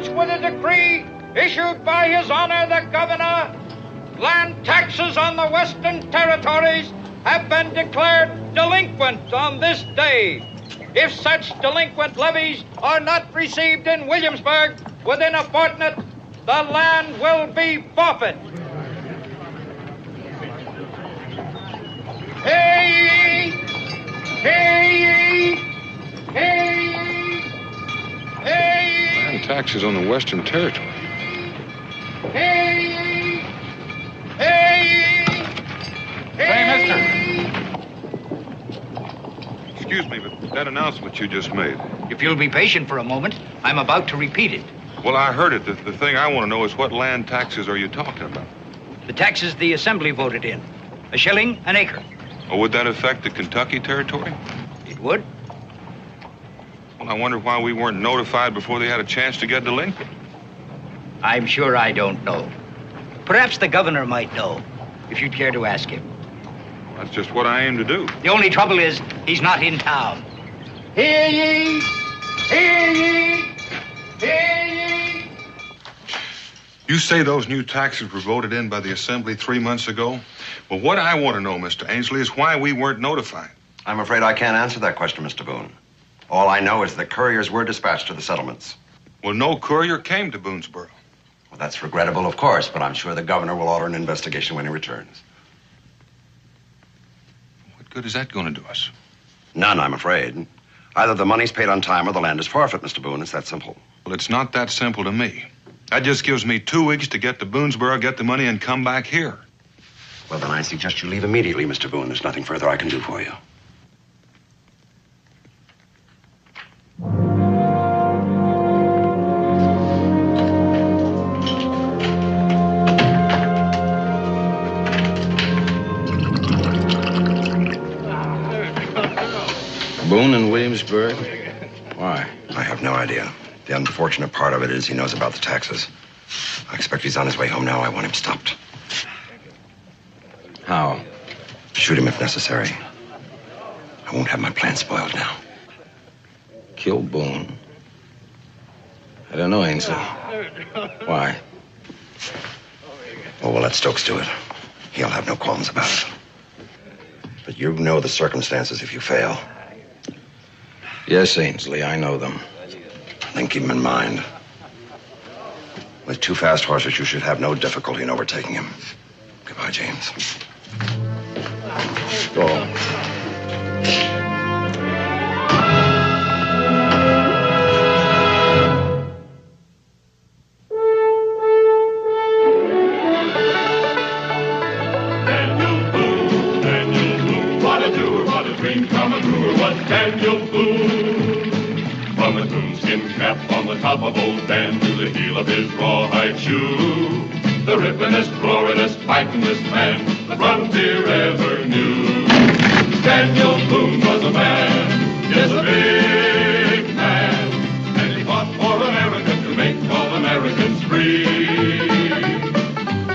accordance with a decree issued by His Honor the Governor, land taxes on the Western Territories have been declared delinquent on this day. If such delinquent levies are not received in Williamsburg within a fortnight, the land will be forfeit. Hey! Hey! Hey! Hey! Land taxes on the Western Territory. Hey! Hey! Hey, mister! Excuse me, but that announcement you just made. If you'll be patient for a moment, I'm about to repeat it. Well, I heard it. The thing I want to know is what land taxes are you talking about? The taxes the Assembly voted in. A shilling an acre. Or would that affect the Kentucky Territory? It would. Well, I wonder why we weren't notified before they had a chance to get delinquent. I'm sure I don't know. Perhaps the governor might know, if you'd care to ask him. Well, that's just what I aim to do. The only trouble is, he's not in town. Hear ye! Hear ye! Hear ye! You say those new taxes were voted in by the Assembly 3 months ago? Well, what I want to know, Mr. Ainsley, is why we weren't notified. I'm afraid I can't answer that question, Mr. Boone. All I know is that couriers were dispatched to the settlements. Well, no courier came to Boonesboro. Well, that's regrettable, of course, but I'm sure the governor will order an investigation when he returns. What good is that going to do us? None, I'm afraid. Either the money's paid on time or the land is forfeit, Mr. Boone. It's that simple. Well, it's not that simple to me. That just gives me 2 weeks to get to Boonesboro, get the money, and come back here. Well, then I suggest you leave immediately, Mr. Boone. There's nothing further I can do for you. Boone in Williamsburg? Why? I have no idea. The unfortunate part of it is he knows about the taxes. I expect he's on his way home now. I want him stopped. How? Shoot him if necessary. I won't have my plan spoiled now. Kill Boone? I don't know, Ainsley. Why? Oh, well, let Stokes do it. He'll have no qualms about it. But you know the circumstances if you fail. Yes, Ainsley, I know them. Then keep them in mind. With 2 fast horses, you should have no difficulty in overtaking him. Goodbye, James. Go. Daniel Boone. From a coonskin cap on the top of old Dan to the heel of his rawhide shoe, the rippin'est, roarin'est, fightin'est man the frontier ever knew. Daniel Boone was a man, yes, a big man, and he fought for America to make all Americans free.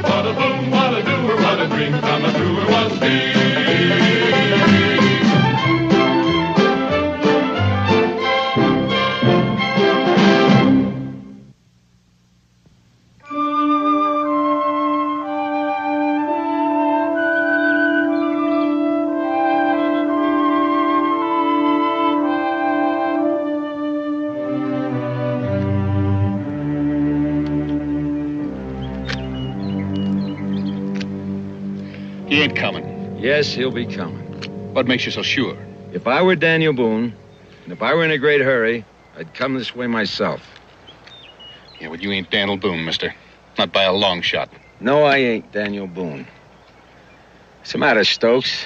What a Boone, what a doer, what a dream come truer was he. He ain't coming. Yes, he'll be coming. What makes you so sure? If I were Daniel Boone, and if I were in a great hurry, I'd come this way myself. Yeah, but you ain't Daniel Boone, mister. Not by a long shot. No, I ain't Daniel Boone. What's the matter, Stokes?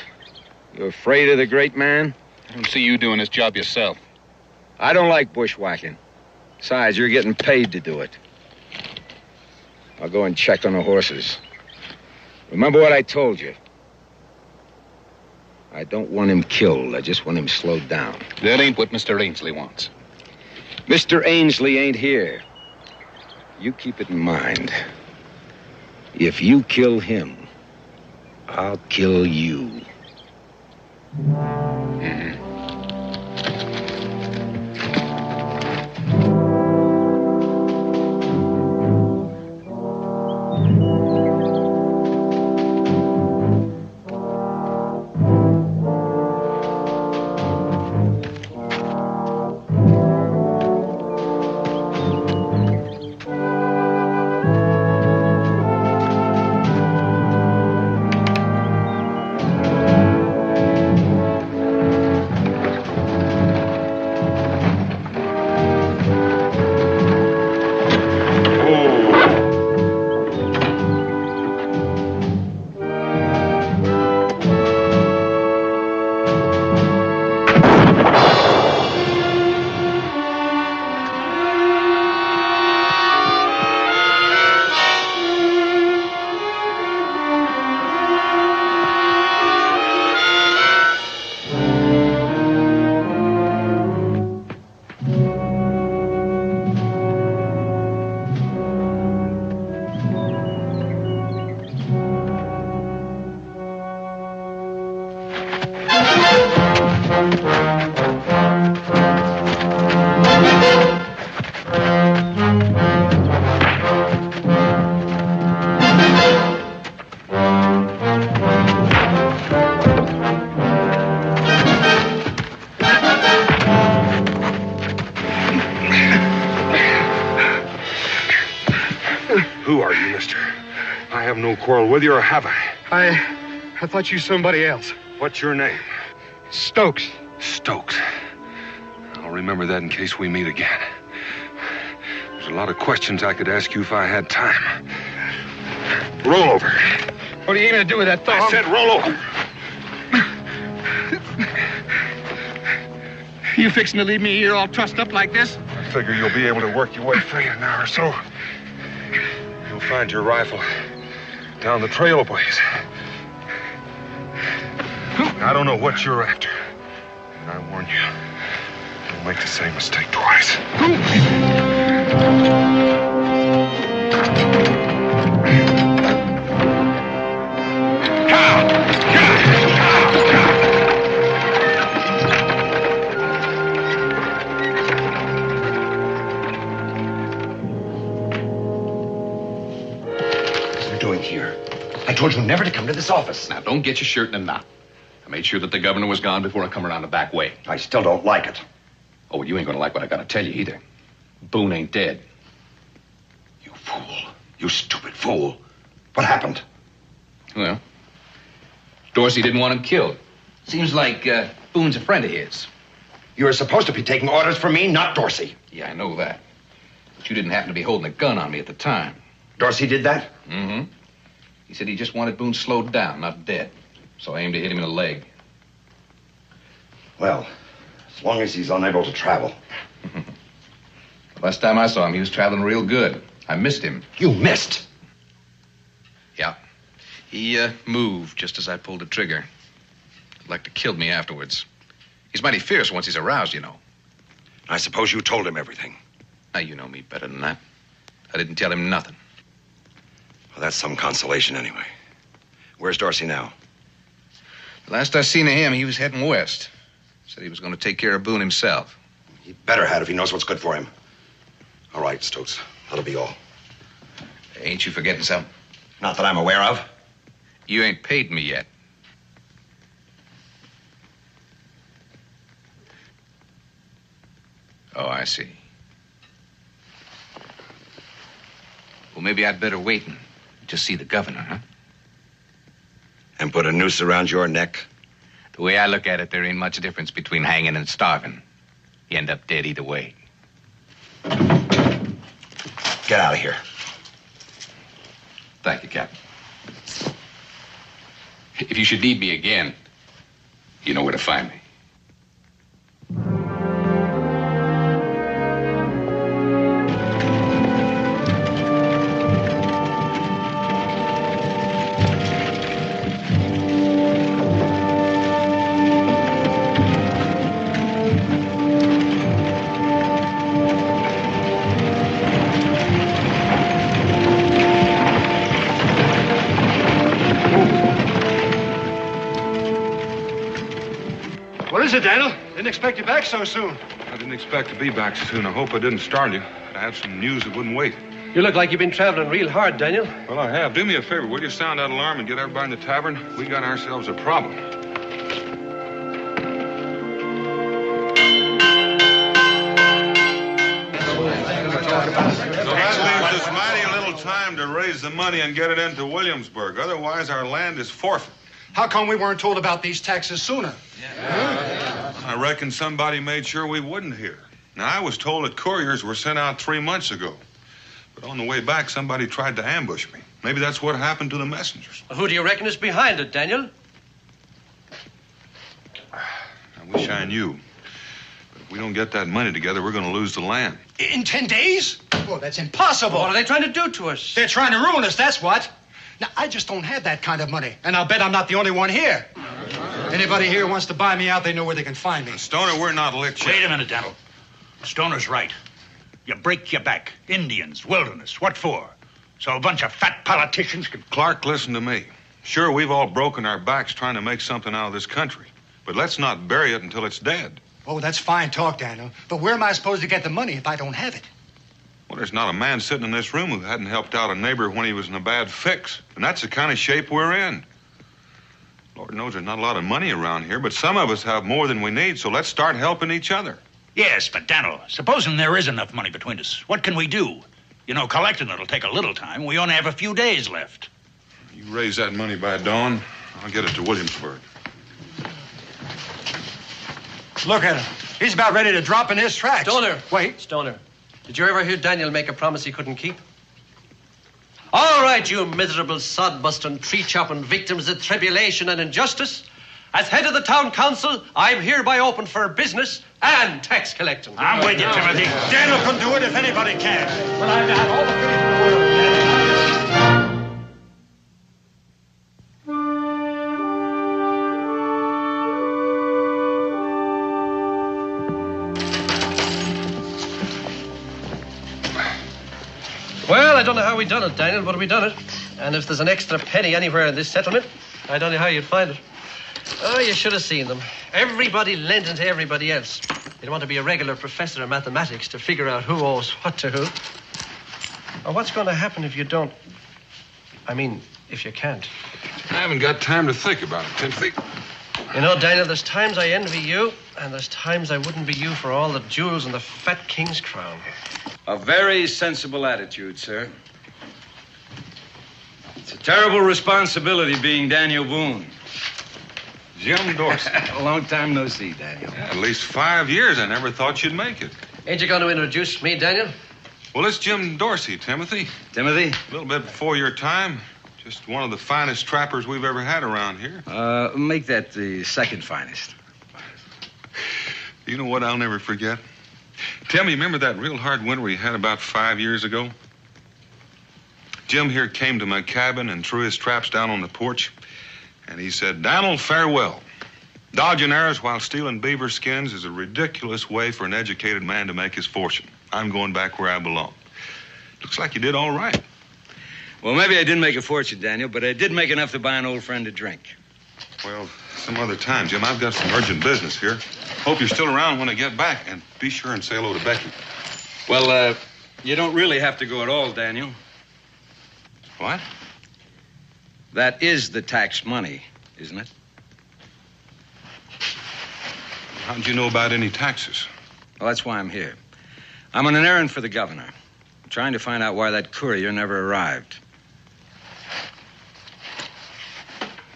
You afraid of the great man? I don't see you doing his job yourself. I don't like bushwhacking. Besides, you're getting paid to do it. I'll go and check on the horses. Remember what I told you. I don't want him killed. I just want him slowed down. That ain't what Mr. Ainsley wants. Mr. Ainsley ain't here. You keep it in mind. If you kill him, I'll kill you. Mm-hmm. Who are you, mister? I have no quarrel with you, or have I? I thought you were somebody else. What's your name? Stokes. Stokes. I'll remember that in case we meet again. There's a lot of questions I could ask you if I had time. Roll over. What are you aiming to do with that thumb? I said roll over. You fixing to leave me here all trussed up like this? I figure you'll be able to work your way free in an hour or so. You'll find your rifle down the trail a ways. I don't know what you're after. And I warn you, don't make the same mistake twice. I told you never to come to this office. Now, don't get your shirt in a knot. I made sure that the governor was gone before I come around the back way. I still don't like it. Oh, well, you ain't gonna like what I gotta tell you either. Boone ain't dead. You fool. You stupid fool. What happened? Well, Dorsey didn't want him killed. Seems like Boone's a friend of his. You were supposed to be taking orders from me, not Dorsey. Yeah, I know that. But you didn't happen to be holding a gun on me at the time. Dorsey did that? Mm-hmm. He said he just wanted Boone slowed down, not dead. So I aimed to hit him in the leg. Well, as long as he's unable to travel. Last time I saw him, he was traveling real good. I missed him. You missed? Yeah. He moved just as I pulled the trigger. He'd like to kill me afterwards. He's mighty fierce once he's aroused, you know. I suppose you told him everything. Now, you know me better than that. I didn't tell him nothing. Well, that's some consolation anyway. Where's Dorsey now? Last I seen of him, he was heading west. Said he was going to take care of Boone himself. He better have if he knows what's good for him. All right, Stokes. That'll be all. Ain't you forgetting something? Not that I'm aware of. You ain't paid me yet. Oh, I see. Well, maybe I'd better wait and just see the governor, huh? And put a noose around your neck? The way I look at it, there ain't much difference between hanging and starving. You end up dead either way. Get out of here. Thank you, Captain. If you should need me again, you know where to find me. What is it, Daniel? Didn't expect you back so soon. I didn't expect to be back so soon. I hope I didn't startle you. I have some news that wouldn't wait. You look like you've been traveling real hard, Daniel. Well, I have. Do me a favor. Will you sound that alarm and get everybody in the tavern? We got ourselves a problem. So that leaves us mighty little time to raise the money and get it into Williamsburg. Otherwise, our land is forfeit. How come we weren't told about these taxes sooner? I reckon somebody made sure we wouldn't hear. Now, I was told that couriers were sent out 3 months ago. But on the way back, somebody tried to ambush me. Maybe that's what happened to the messengers. Well, who do you reckon is behind it, Daniel? I wish I knew. But if we don't get that money together, we're going to lose the land. In 10 days? Oh, that's impossible. What are they trying to do to us? They're trying to ruin us, that's what. Now, I just don't have that kind of money. And I'll bet I'm not the only one here. Anybody here wants to buy me out, they know where they can find me. Stoner, we're not licked yet. Wait a minute, Daniel. Stoner's right. You break your back. Indians, wilderness, what for? So a bunch of fat politicians can... Clark, listen to me. Sure, we've all broken our backs trying to make something out of this country. But let's not bury it until it's dead. Oh, that's fine talk, Daniel. But where am I supposed to get the money if I don't have it? Well, there's not a man sitting in this room who hadn't helped out a neighbor when he was in a bad fix. And that's the kind of shape we're in. Lord knows there's not a lot of money around here, but some of us have more than we need, so let's start helping each other. Yes, but Daniel, supposing there is enough money between us, what can we do? You know, collecting it'll take a little time. We only have a few days left. You raise that money by dawn, I'll get it to Williamsburg. Look at him. He's about ready to drop in his tracks. Stoner. Wait. Stoner, did you ever hear Daniel make a promise he couldn't keep? All right, you miserable sod-busting, tree-chopping victims of tribulation and injustice. As head of the town council, I'm hereby open for business and tax collecting. I'm with you, Timothy. Daniel can do it if anybody can. But I've got all the faith in the world. Well, I don't know how we done it, Daniel, but we done it. And if there's an extra penny anywhere in this settlement, I don't know how you'd find it. Oh, you should have seen them. Everybody lending to everybody else. You'd want to be a regular professor of mathematics to figure out who owes what to who. Or what's going to happen if you don't? I mean, if you can't. I haven't got time to think about it, Timothy. You know, Daniel, there's times I envy you, and there's times I wouldn't be you for all the jewels and the fat king's crown. A very sensible attitude, sir. It's a terrible responsibility being Daniel Boone. Jim Dorsey. A long time no see, Daniel. Yeah, at least 5 years. I never thought you'd make it. Ain't you going to introduce me, Daniel? Well, it's Jim Dorsey, Timothy. Timothy? A little bit before your time. Just one of the finest trappers we've ever had around here. Make that the second finest. You know what I'll never forget? Tell me, remember that real hard winter we had about 5 years ago? Jim here came to my cabin and threw his traps down on the porch. And he said, "Donald, farewell. Dodging arrows while stealing beaver skins is a ridiculous way for an educated man to make his fortune. I'm going back where I belong." Looks like you did all right. Well, maybe I didn't make a fortune, Daniel, but I did make enough to buy an old friend a drink. Well, some other time, Jim. I've got some urgent business here. Hope you're still around when I get back. And be sure and say hello to Becky. Well, you don't really have to go at all, Daniel. What? That is the tax money, isn't it? How did you know about any taxes? Well, that's why I'm here. I'm on an errand for the governor. I'm trying to find out why that courier never arrived.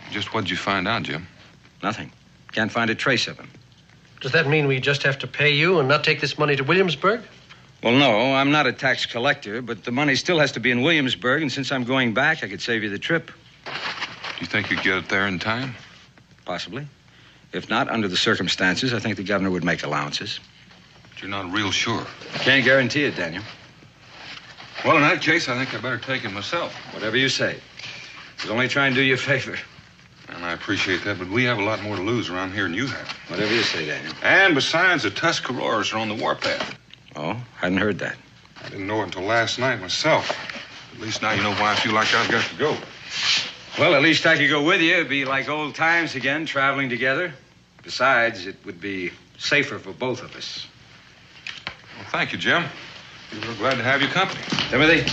Just what did you find out, Jim? Nothing. Can't find a trace of him. Does that mean we just have to pay you and not take this money to Williamsburg? Well, no, I'm not a tax collector, but the money still has to be in Williamsburg, and since I'm going back, I could save you the trip. Do you think you'd get it there in time? Possibly. If not, under the circumstances, I think the governor would make allowances. But you're not real sure. Can't guarantee it, Daniel. Well, in that case, I think I better take it myself. Whatever you say. I was only trying to do you a favor. And I appreciate that, but we have a lot more to lose around here than you have. Whatever you say, Daniel. And besides, the Tuscaroras are on the warpath. Oh, hadn't heard that. I didn't know it until last night myself. At least now you know why I feel like I've got to go. Well, at least I could go with you. It'd be like old times again, traveling together. Besides, it would be safer for both of us. Well, thank you, Jim. We were glad to have your company. Timothy?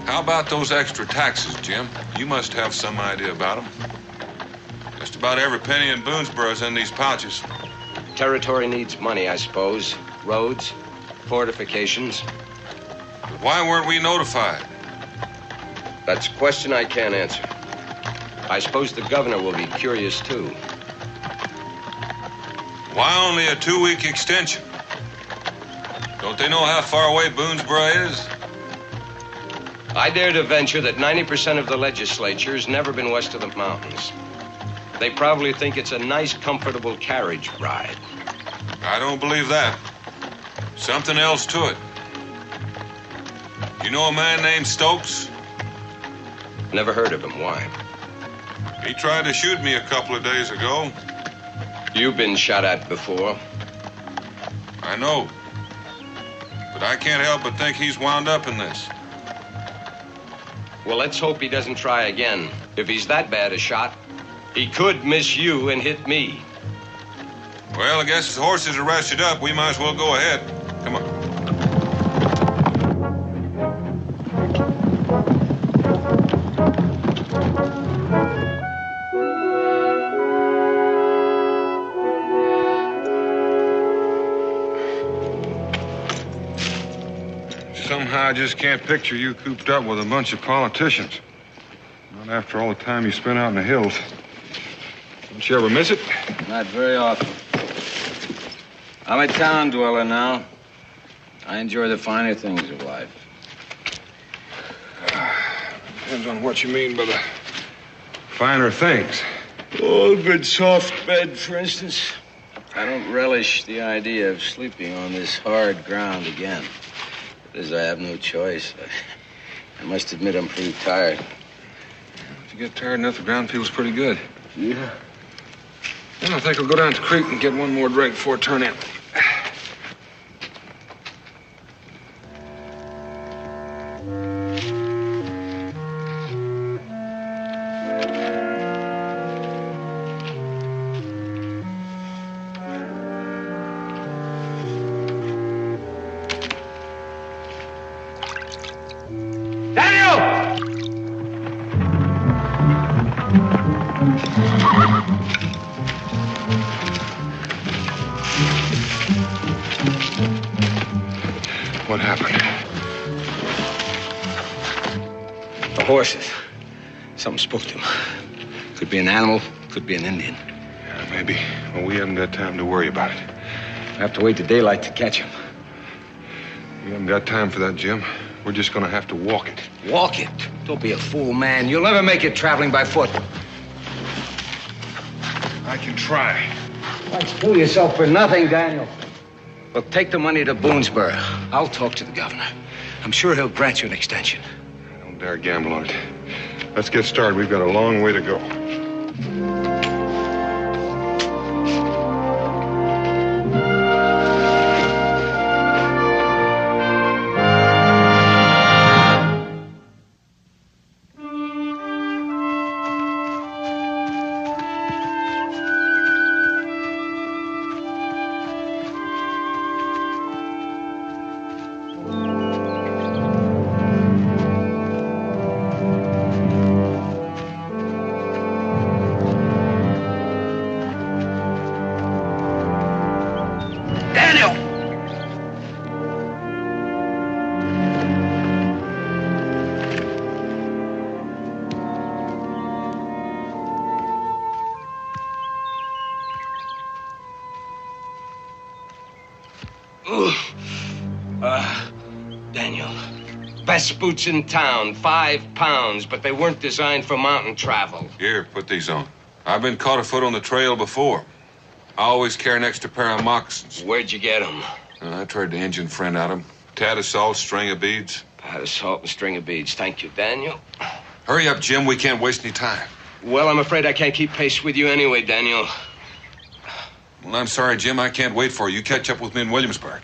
How about those extra taxes, Jim? You must have some idea about them. Just about every penny in Boonesboro's in these pouches. Territory needs money, I suppose. Roads, fortifications. But why weren't we notified? That's a question I can't answer. I suppose the governor will be curious, too. Why only a 2-week extension? Don't they know how far away Boonesboro is? I dare to venture that 90% of the legislature has never been west of the mountains. They probably think it's a nice, comfortable carriage ride. I don't believe that. Something else to it. You know a man named Stokes? Never heard of him. Why? He tried to shoot me a couple of days ago. You've been shot at before. I know. But I can't help but think he's wound up in this. Well, let's hope he doesn't try again. If he's that bad a shot, he could miss you and hit me. Well, I guess if the horses are rested up, we might as well go ahead. Come on. Somehow I just can't picture you cooped up with a bunch of politicians. Not after all the time you spent out in the hills. Don't you ever miss it? Not very often. I'm a town dweller now. I enjoy the finer things of life. Depends on what you mean by the finer things. Oh, a good soft bed, for instance. I don't relish the idea of sleeping on this hard ground again. As I have no choice. I must admit I'm pretty tired. If you get tired enough, the ground feels pretty good. Yeah? Then I think I'll go down to the creek and get one more drink before I turn in. What happened? The horses. Something spoke to them. Could be an animal, could be an Indian. Yeah, maybe. Well, we haven't got time to worry about it. I have to wait till daylight to catch them. We haven't got time for that, Jim. We're just gonna have to walk it. Walk it? Don't be a fool, man. You'll never make it traveling by foot. I can try. Why fool yourself for nothing, Daniel? Well, take the money to Boonesboro. I'll talk to the governor. I'm sure he'll grant you an extension. I don't dare gamble on it. Let's get started. We've got a long way to go. Daniel. Best boots in town, 5 pounds, but they weren't designed for mountain travel. Here, put these on. I've been caught afoot on the trail before. I always carry an extra pair of moccasins. Where'd you get them? I traded the Indian friend out of them. Tad of salt, string of beads. Pat of salt and string of beads. Thank you, Daniel. Hurry up, Jim. We can't waste any time. Well, I'm afraid I can't keep pace with you anyway, Daniel. Well, I'm sorry, Jim. I can't wait for you. You catch up with me in Williamsburg.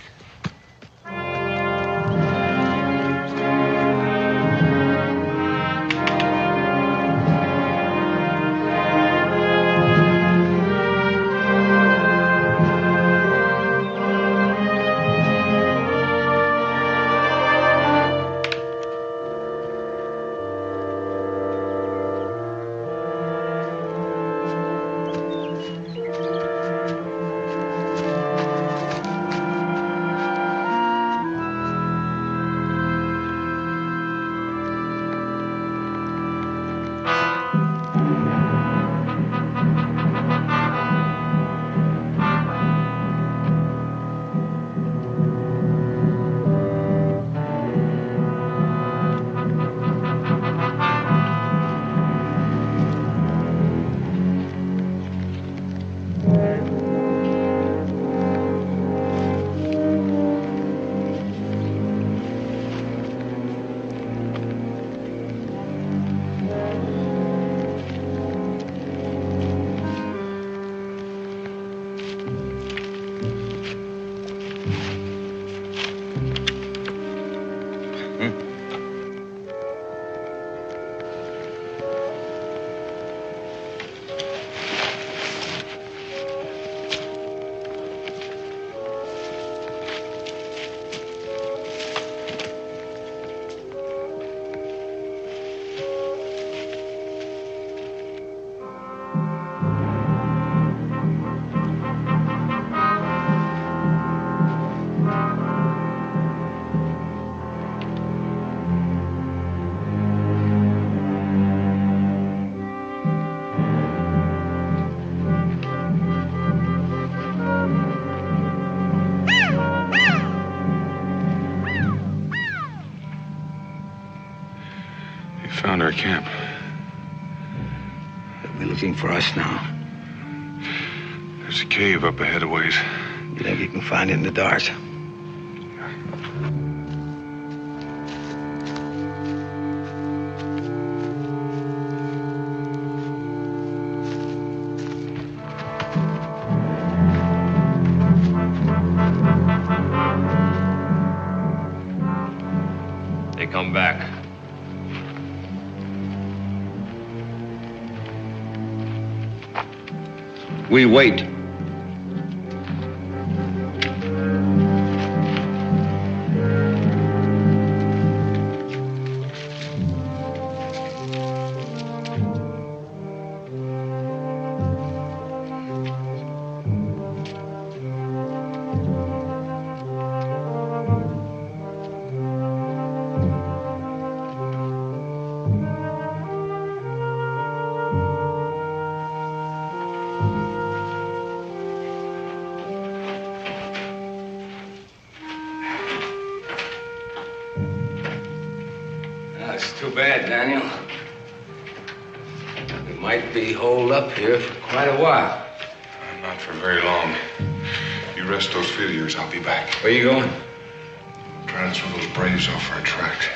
found our camp. They'll be looking for us now. There's a cave up ahead a ways. You think you can find it in the dark? They come back. We wait. That's too bad, Daniel. We might be holed up here for quite a while. Not for very long. You rest those feet of yours, I'll be back. Where you going? Trying to throw those braves off our track.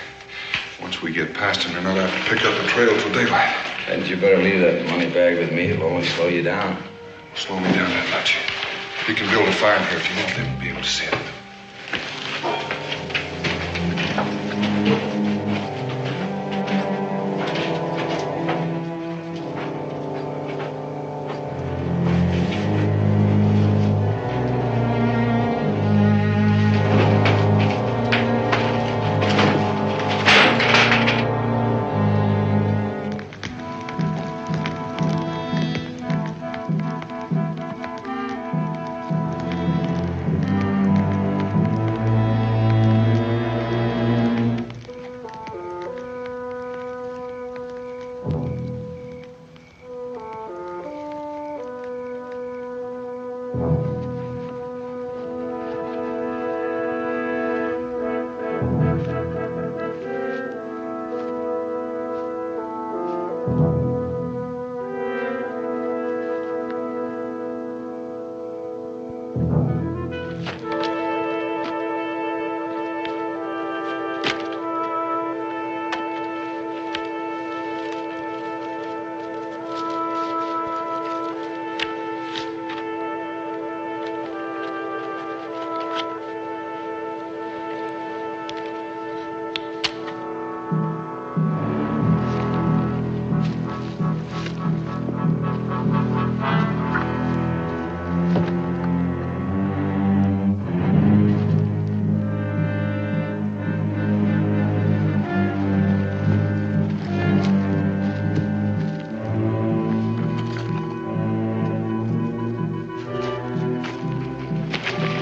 Once we get past them, they're not apt to pick up the trail till daylight. Hadn't you better leave that money bag with me? It'll only slow you down. Slow me down that much. You can build a fire in here if you want. They won't be able to see it.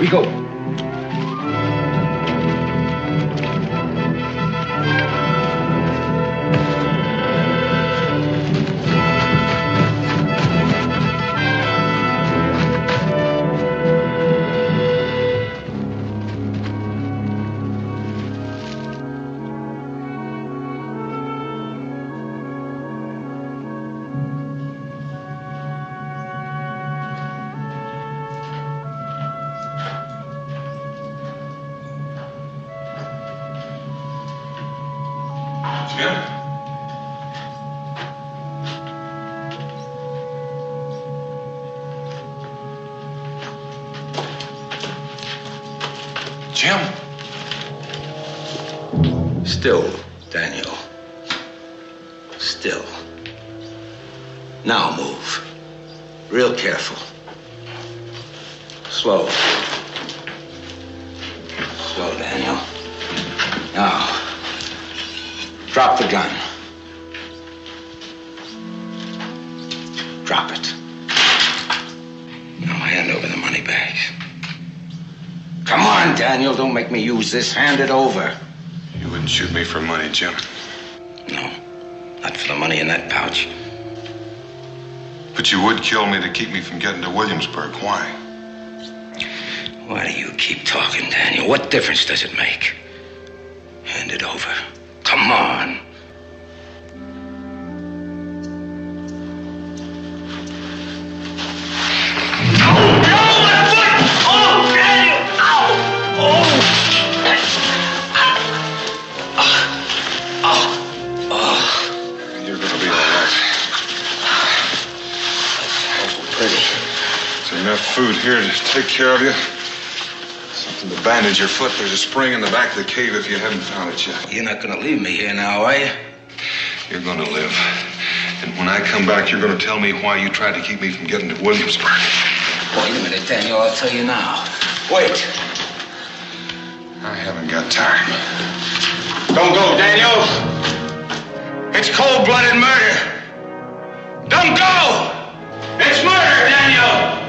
We go. Jim? Still, Daniel. Still. Now move. Real careful. Slow. Slow, Daniel. Now, drop the gun. Drop it. Now hand over the money bags. Come on, Daniel, don't make me use this. Hand it over. You wouldn't shoot me for money, Jim. No, not for the money in that pouch. But you would kill me to keep me from getting to Williamsburg. Why? Why do you keep talking, Daniel? What difference does it make? Hand it over. Come on. food here to take care of you. Something to bandage your foot. There's a spring in the back of the cave if you haven't found it yet. You're not going to leave me here now, are you? You're going to live. And when I come back, you're going to tell me why you tried to keep me from getting to Williamsburg. Wait a minute, Daniel. I'll tell you now. Wait. I haven't got time. Don't go, Daniel. It's cold-blooded murder. Don't go! It's murder, Daniel!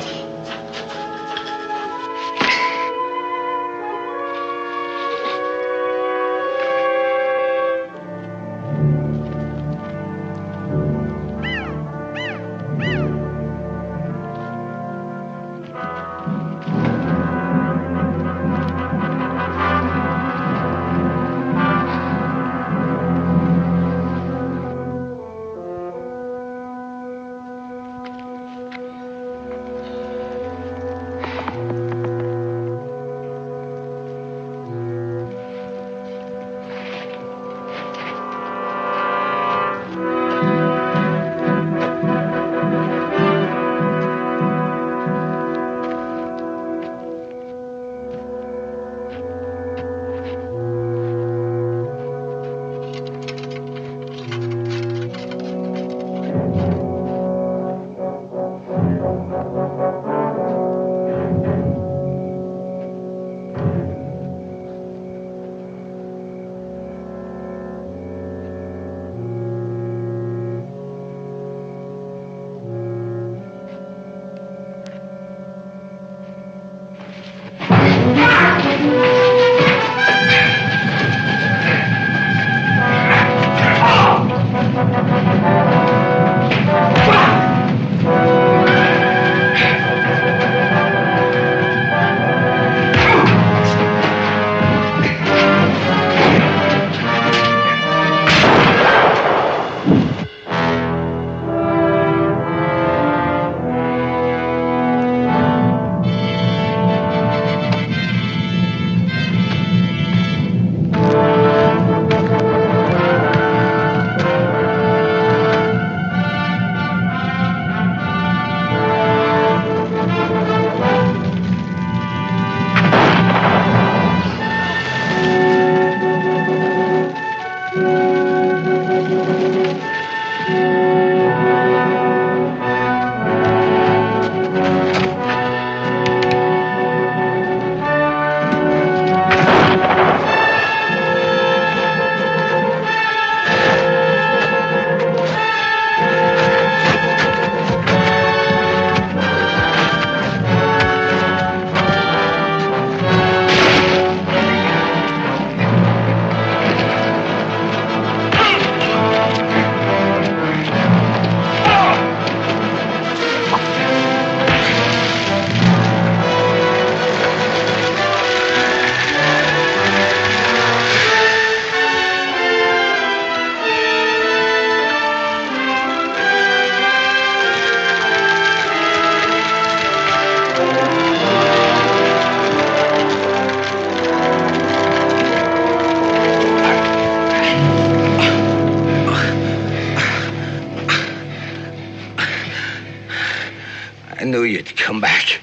I knew you'd come back,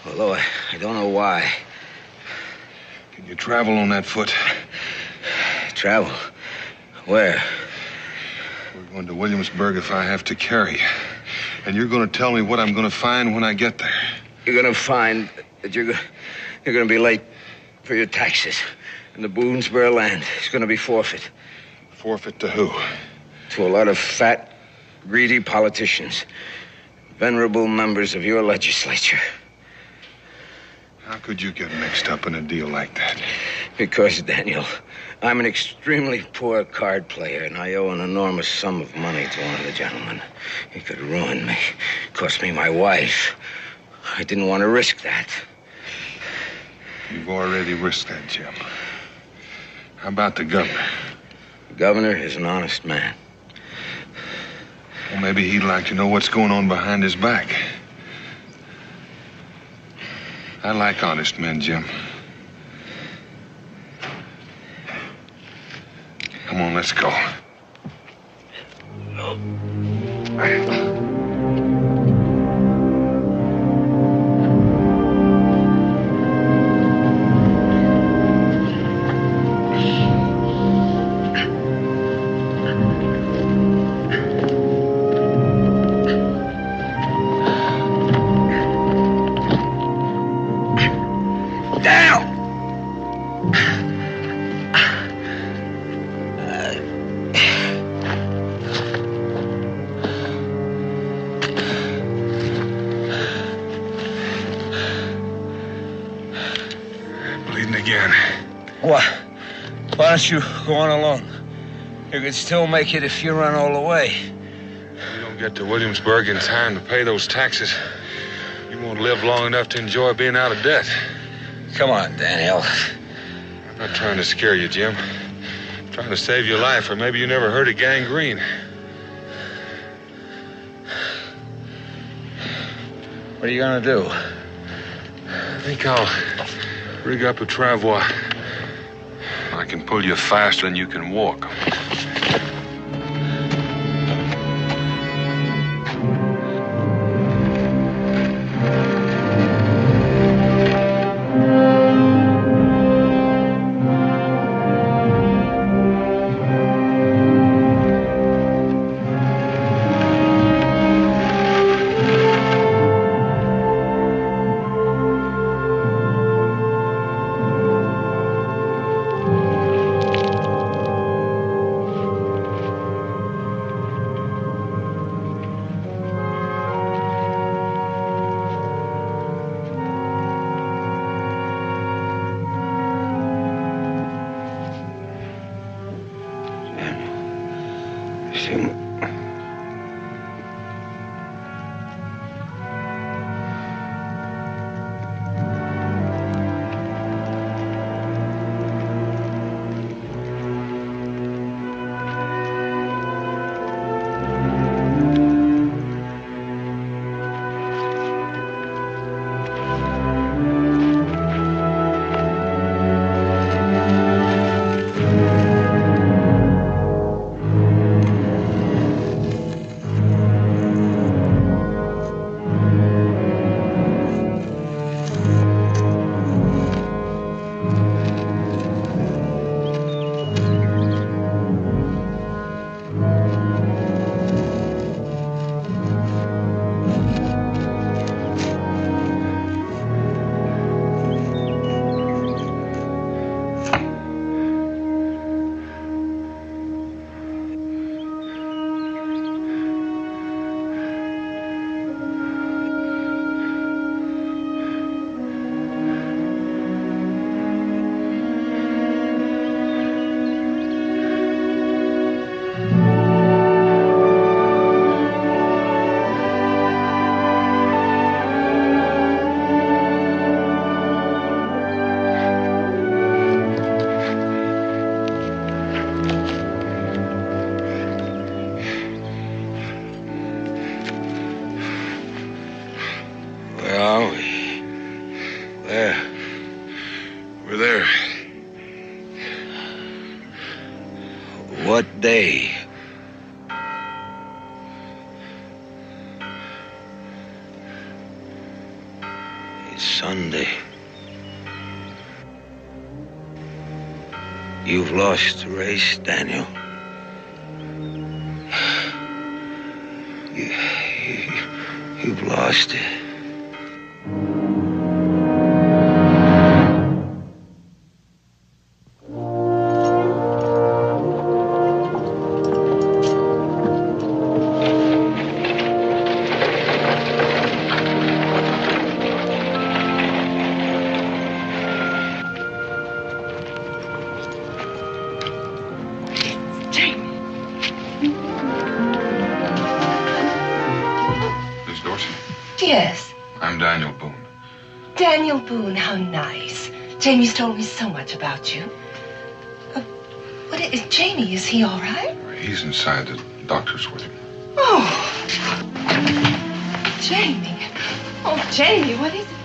although I don't know why. Can you travel on that foot? Travel? Where? We're going to Williamsburg if I have to carry. And you're going to tell me what I'm going to find when I get there. You're going to find that you're going to be late for your taxes. And the Boonesboro land is going to be forfeit. Forfeit to who? To a lot of fat, greedy politicians. Venerable members of your legislature. How could you get mixed up in a deal like that? Because, Daniel, I'm an extremely poor card player, and I owe an enormous sum of money to one of the gentlemen. He could ruin me, cost me my wife. I didn't want to risk that. You've already risked that, Jim. How about the governor? The governor is an honest man. Well, maybe he'd like to know what's going on behind his back. I like honest men, Jim. Come on, let's go. Why don't you go on alone? You could still make it if you run all the way. You don't get to Williamsburg in time to pay those taxes. You won't live long enough to enjoy being out of debt. Come on, Daniel. I'm not trying to scare you, Jim. I'm trying to save your life, or maybe you never heard of gangrene. What are you gonna do? I think I'll rig up a travois. I can pull you faster than you can walk. We're there. What day? It's Sunday. You've lost the race, Daniel. You've lost it. Yes. I'm Daniel Boone. Daniel Boone, how nice. Jamie's told me so much about you. Jamie, is he all right? He's inside. The doctor's with him. Oh. Jamie. Oh, Jamie, what is it?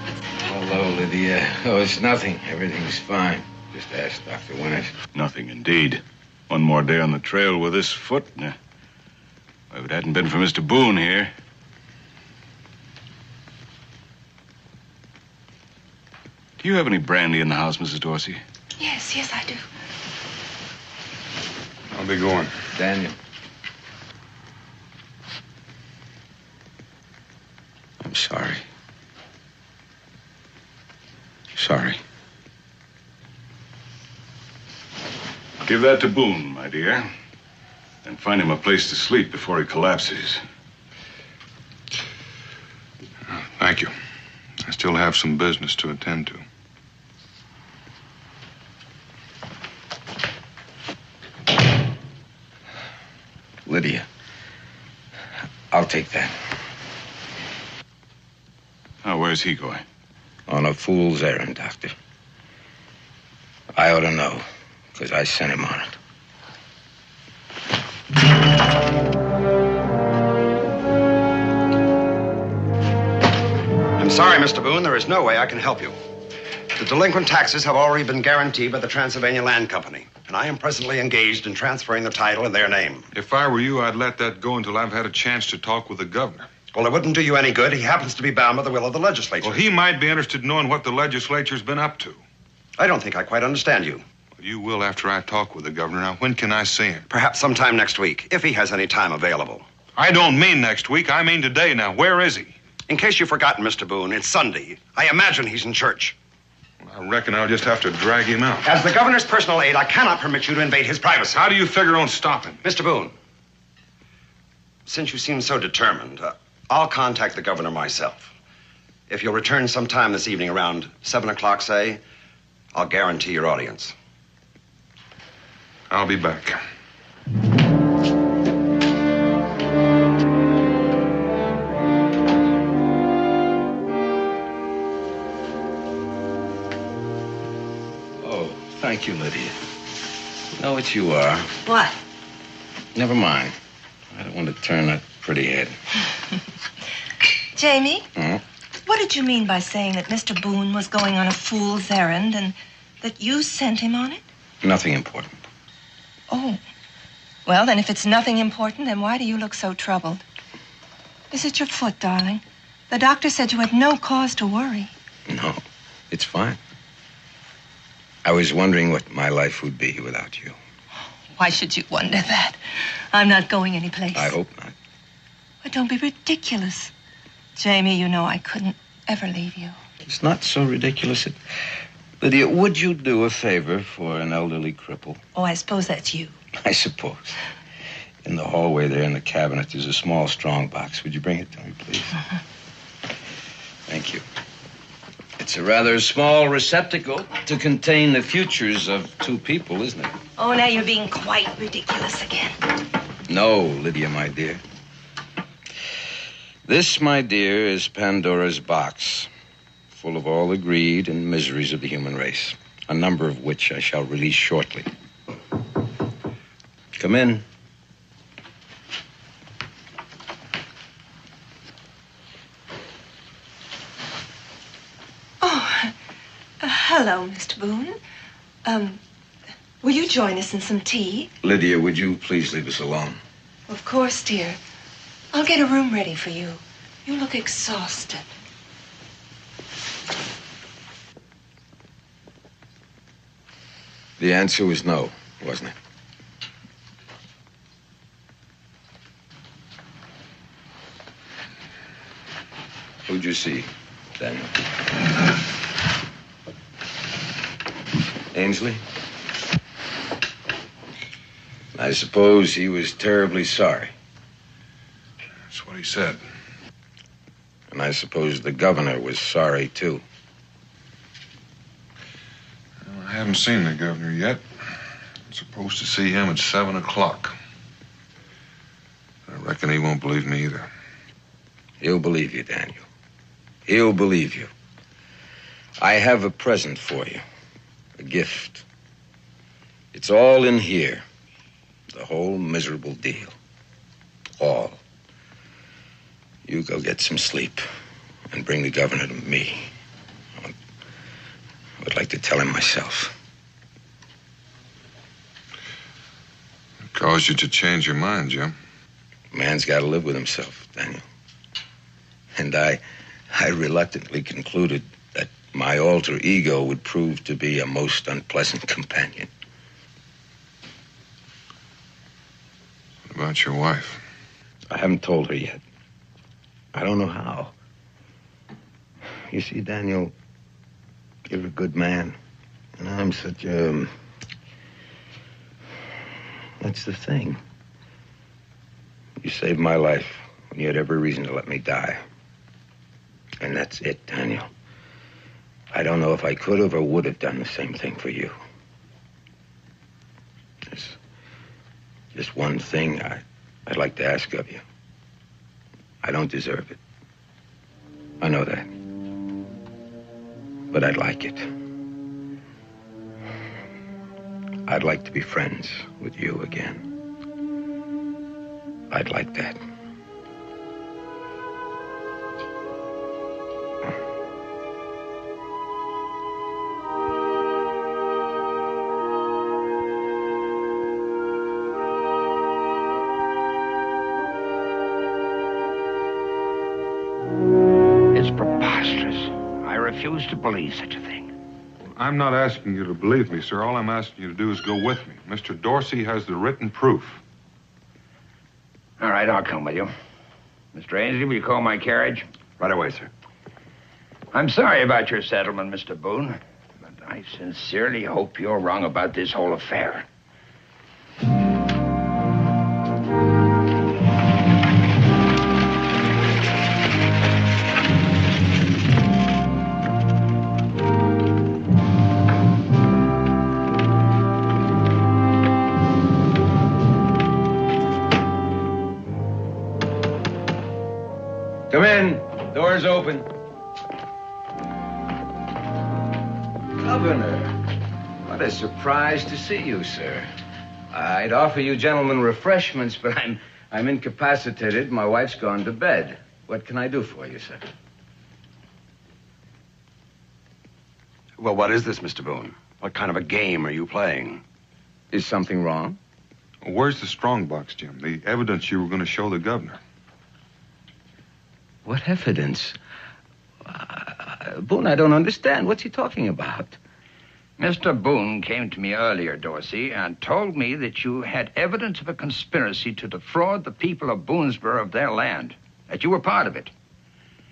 Hello, Lydia. Oh, it's nothing. Everything's fine. Just ask Dr. Winters. Nothing, indeed. One more day on the trail with this foot. If it hadn't been for Mr. Boone here. Do you have any brandy in the house, Mrs. Dorsey? Yes, I do. I'll be going. Daniel. I'm sorry. Sorry. Give that to Boone, my dear. And find him a place to sleep before he collapses. Thank you. I still have some business to attend to. Lydia. I'll take that. Now, where's he going? On a fool's errand, Doctor. I ought to know, because I sent him on it. I'm sorry, Mr. Boone. There is no way I can help you. The delinquent taxes have already been guaranteed by the Transylvania Land Company, and I am presently engaged in transferring the title in their name. If I were you, I'd let that go until I've had a chance to talk with the governor. Well, it wouldn't do you any good. He happens to be bound by the will of the legislature. Well, he might be interested in knowing what the legislature's been up to. I don't think I quite understand you. Well, you will after I talk with the governor. Now, when can I see him? Perhaps sometime next week, if he has any time available. I don't mean next week. I mean today. Now, where is he? In case you've forgotten, Mr. Boone, it's Sunday. I imagine he's in church. I reckon I'll just have to drag him out. As the governor's personal aide, I cannot permit you to invade his privacy. How do you figure on stopping? Mr. Boone, since you seem so determined, I'll contact the governor myself. If you'll return sometime this evening around 7 o'clock, say, I'll guarantee your audience. I'll be back. Thank you, Lydia. Know what you are. What? Never mind. I don't want to turn that pretty head. Jamie? Hmm? What did you mean by saying that Mr. Boone was going on a fool's errand and that you sent him on it? Nothing important. Oh. Well, then if it's nothing important, then why do you look so troubled? Is it your foot, darling? The doctor said you had no cause to worry. No, it's fine. I was wondering what my life would be without you. Why should you wonder that? I'm not going anyplace. I hope not. But don't be ridiculous. Jamie, you know I couldn't ever leave you. It's not so ridiculous. Lydia, would you do a favor for an elderly cripple? Oh, I suppose that's you. I suppose. In the hallway there in the cabinet, there's a small strong box. Would you bring it to me, please? Thank you. It's a rather small receptacle to contain the futures of two people, isn't it? Oh, now you're being quite ridiculous again. No, Lydia, my dear. This, my dear, is Pandora's box, full of all the greed and miseries of the human race, a number of which I shall release shortly. Come in. Hello, Mr. Boone. Will you join us in some tea? Lydia, would you please leave us alone? Of course, dear. I'll get a room ready for you. You look exhausted. The answer was no, wasn't it? Who'd you see, Daniel? Ainsley? I suppose he was terribly sorry. That's what he said. And I suppose the governor was sorry, too. Well, I haven't seen the governor yet. I'm supposed to see him at 7 o'clock. I reckon he won't believe me either. He'll believe you, Daniel. He'll believe you. I have a present for you. A gift. It's all in here. The whole miserable deal. All. You go get some sleep and bring the governor to me. I would like to tell him myself. What caused you to change your mind, Jim? A man's got to live with himself, Daniel. And I reluctantly concluded that my alter ego would prove to be a most unpleasant companion. What about your wife? I haven't told her yet. I don't know how. You see, Daniel, you're a good man. And I'm such a... That's the thing. You saved my life when you had every reason to let me die. And that's it, Daniel. I don't know if I could have or would have done the same thing for you. There's just one thing I'd like to ask of you. I don't deserve it. I know that. But I'd like it. I'd like to be friends with you again. I'd like that. It's preposterous. I refuse to believe such a thing. I'm not asking you to believe me, sir. All I'm asking you to do is go with me. Mr. Dorsey has the written proof. All right, I'll come with you. Mr. Ainsley, will you call my carriage? Right away, sir. I'm sorry about your settlement, Mr. Boone, but I sincerely hope you're wrong about this whole affair. Come in. Door's open. Governor, what a surprise to see you, sir. I'd offer you gentlemen refreshments, but I'm incapacitated. My wife's gone to bed. What can I do for you, sir? Well, what is this, Mr. Boone? What kind of a game are you playing? Is something wrong? Where's the strong box, Jim? The evidence you were going to show the governor. What evidence? Boone, I don't understand. What's he talking about? Mr. Boone came to me earlier, Dorsey, and told me that you had evidence of a conspiracy to defraud the people of Boonesboro of their land, that you were part of it,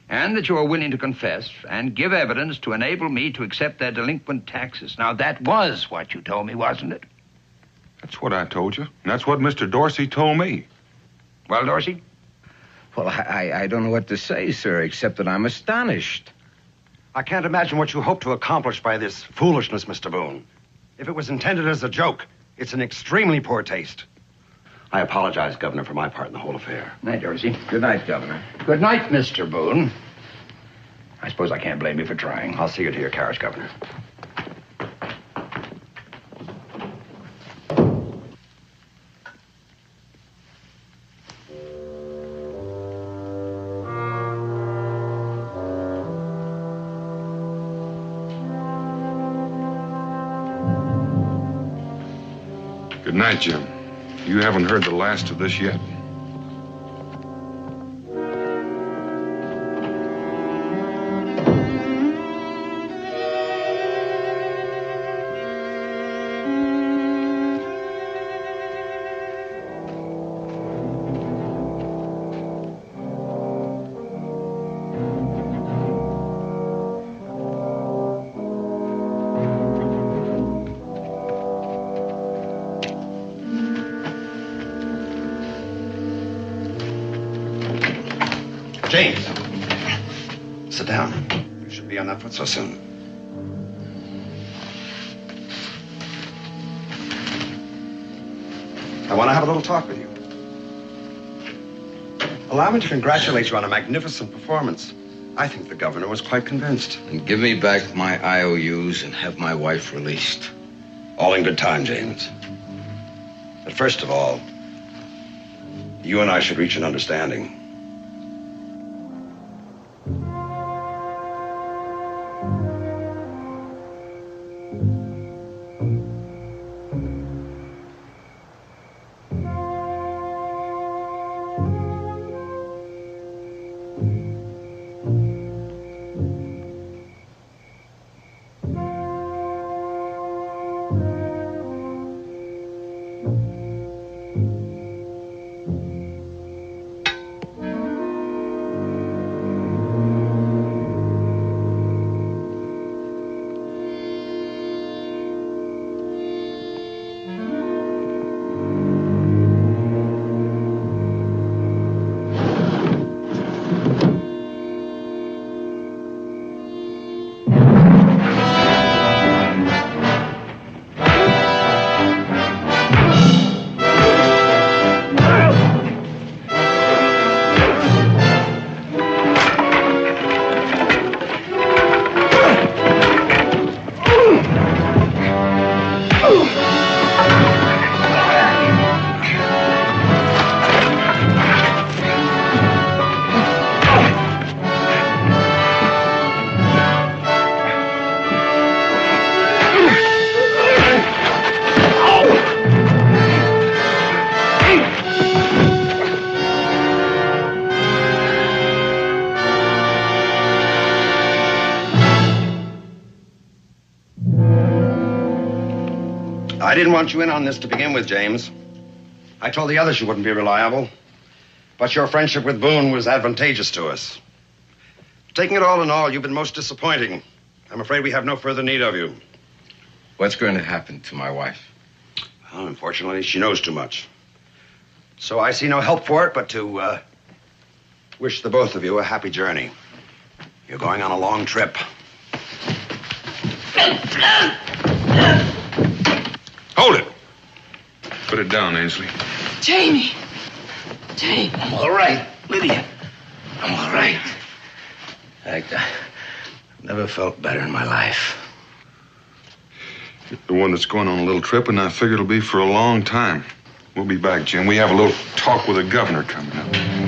and that you were willing to confess and give evidence to enable me to accept their delinquent taxes. Now, that was what you told me, wasn't it? That's what I told you. And that's what Mr. Dorsey told me. Well, Dorsey? Well, I don't know what to say, sir, except that I'm astonished. I can't imagine what you hope to accomplish by this foolishness, Mr. Boone. If it was intended as a joke, it's an extremely poor taste. I apologize, Governor, for my part in the whole affair. Night, Dorsey. Good night, Governor. Good night, Mr. Boone. I suppose I can't blame you for trying. I'll see you to your carriage, Governor. Good night, Jim. You haven't heard the last of this yet. James, sit down. You should be on that foot so soon. I want to have a little talk with you. Allow me to congratulate you on a magnificent performance. I think the governor was quite convinced. And give me back my IOUs and have my wife released. All in good time, James. But first of all, you and I should reach an understanding. I didn't want you in on this to begin with, James. I told the others you wouldn't be reliable. But your friendship with Boone was advantageous to us. Taking it all in all, you've been most disappointing. I'm afraid we have no further need of you. What's going to happen to my wife? Well, unfortunately, she knows too much. So I see no help for it but to wish the both of you a happy journey. You're going on a long trip. Hold it. Put it down, Ainsley. Jamie. Jamie. I'm all right, Lydia. I'm all right. I've never felt better in my life. You're the one that's going on a little trip, and I figure it'll be for a long time. We'll be back, Jim. We have a little talk with the governor coming up.